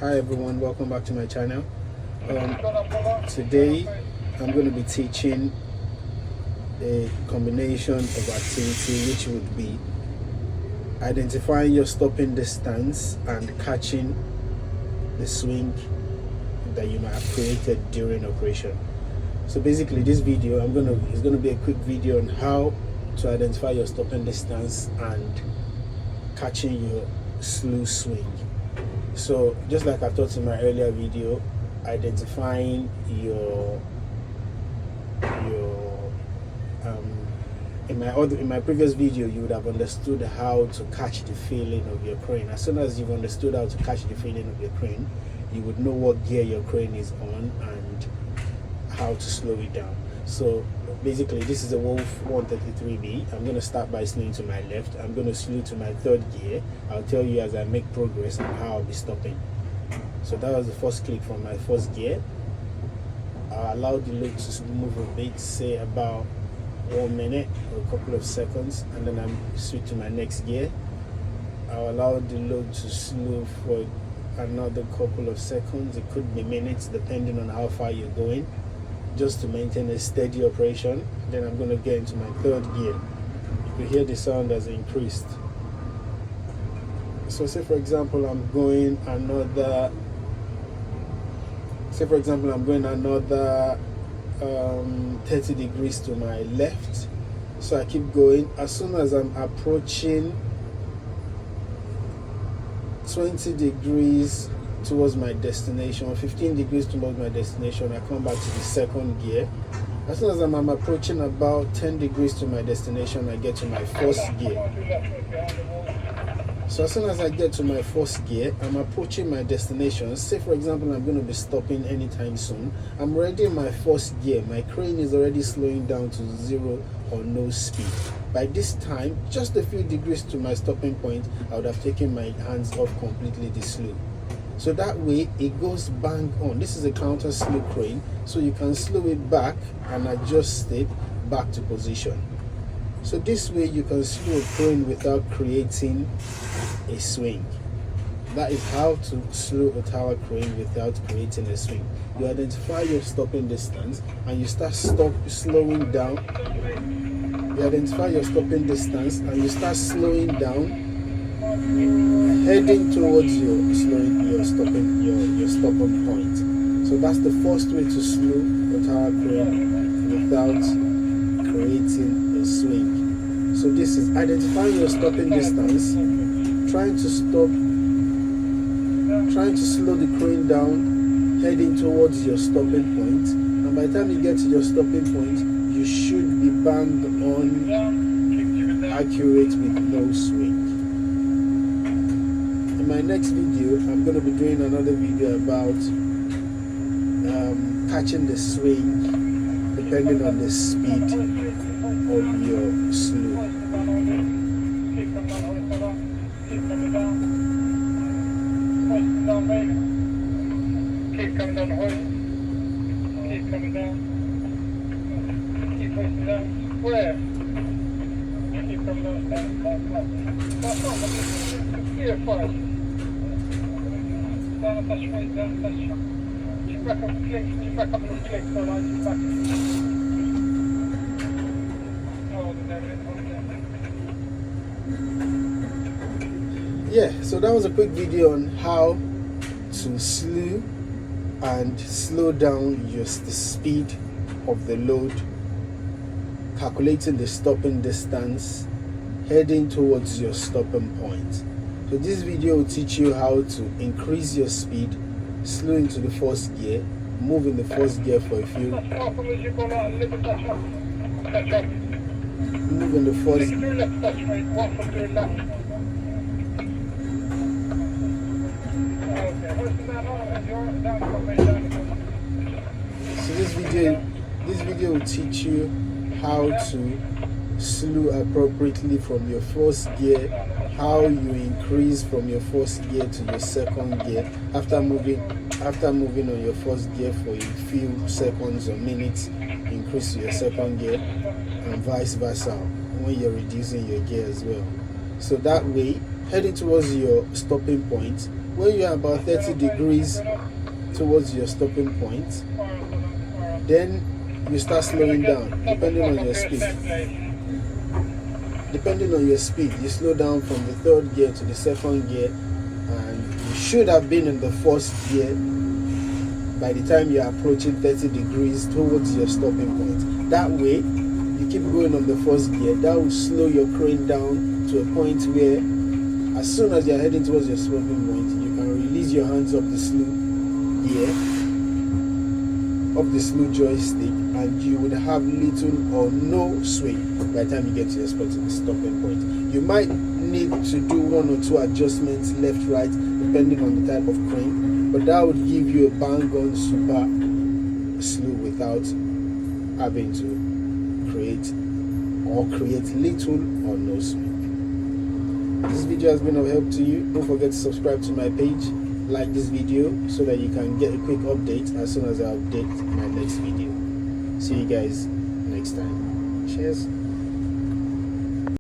Hi everyone, welcome back to my channel. Today I'm going to be teaching a combination of activity which would be identifying your stopping distance and catching the swing that you might have created during operation. So basically this video is going to be a quick video on how to identify your stopping distance and catching your slew swing. So just like I taught in my earlier video, identifying your in my previous video, you would have understood how to catch the feeling of your crane. As soon as you've understood how to catch the feeling of your crane, you would know what gear your crane is on and how to slow it down. So basically this is a Wolf 133B. I'm going to start by slewing to my left. I'm going to slew to my third gear. I'll tell you as I make progress on how I'll be stopping. So that was the first click from my first gear. I'll allow the load to move a bit, say about 1 minute or a couple of seconds, and then I switch to my next gear. I'll allow the load to slew for another couple of seconds. It could be minutes depending on how far you're going, just to maintain a steady operation. Then I'm going to get into my third gear. You can hear the sound has increased. So say for example I'm going another 30 degrees to my left. So I keep going. As soon as I'm approaching 20 degrees towards my destination, 15 degrees towards my destination, I come back to the second gear. As soon as I'm approaching about 10 degrees to my destination, I get to my first gear. So as soon as I get to my first gear, I'm approaching my destination. Say for example I'm going to be stopping anytime soon. I'm already in my first gear. My crane is already slowing down to 0 or no speed. By this time, just a few degrees to my stopping point, I would have taken my hands off completely the slew. So that way it goes bang on. This is a counter slew crane, so you can slow it back and adjust it back to position. So this way you can slow a crane without creating a swing. That is how to slow a tower crane without creating a swing. You identify your stopping distance and you start slowing down. You identify your stopping distance and you start slowing down, heading towards your stopping point. So that's the first way to slow a tower crane without creating a swing. So this is identifying your stopping distance, trying to slow the crane down, heading towards your stopping point, and by the time you get to your stopping point, you should be bang on accurate with no swing. In my next video, I'm going to be doing another video about catching the swing depending on the speed of your slew. Keep coming down, hoist. Keep coming down. Keep hoisting down. Where? Keep coming down. Here, first. Down, touch right, down, touch. Just back up a click, just back up a little click, so like, just back. Yeah, so that was a quick video on how to slew and slow down the speed of the load, calculating the stopping distance, heading towards your stopping point. So this video will teach you how to increase your speed, slow into the first gear, move in the first gear for a few, move in the first. So this video will teach you how to slew appropriately from your first gear, how you increase from your first gear to your second gear after moving on your first gear for a few seconds or minutes, increase to your second gear, and vice versa when you're reducing your gear as well. So that way heading towards your stopping point. When you are about 30 degrees towards your stopping point, then you start slowing down depending on your speed. Depending on your speed, you slow down from the third gear to the second gear, and you should have been in the first gear by the time you are approaching 30 degrees towards your stopping point. That way, you keep going on the first gear. That will slow your crane down to a point where, as soon as you are heading towards your stopping point, you can release your hands off the slew gear, of the slew joystick, and you would have little or no sway by the time you get to your stopping point. You might need to do one or two adjustments left, right, depending on the type of crane, but that would give you a bang-on super slew without having to create little or no sway. This video has been of help to you. Don't forget to subscribe to my page, like this video so that you can get a quick update as soon as I update my next video. See you guys next time. Cheers.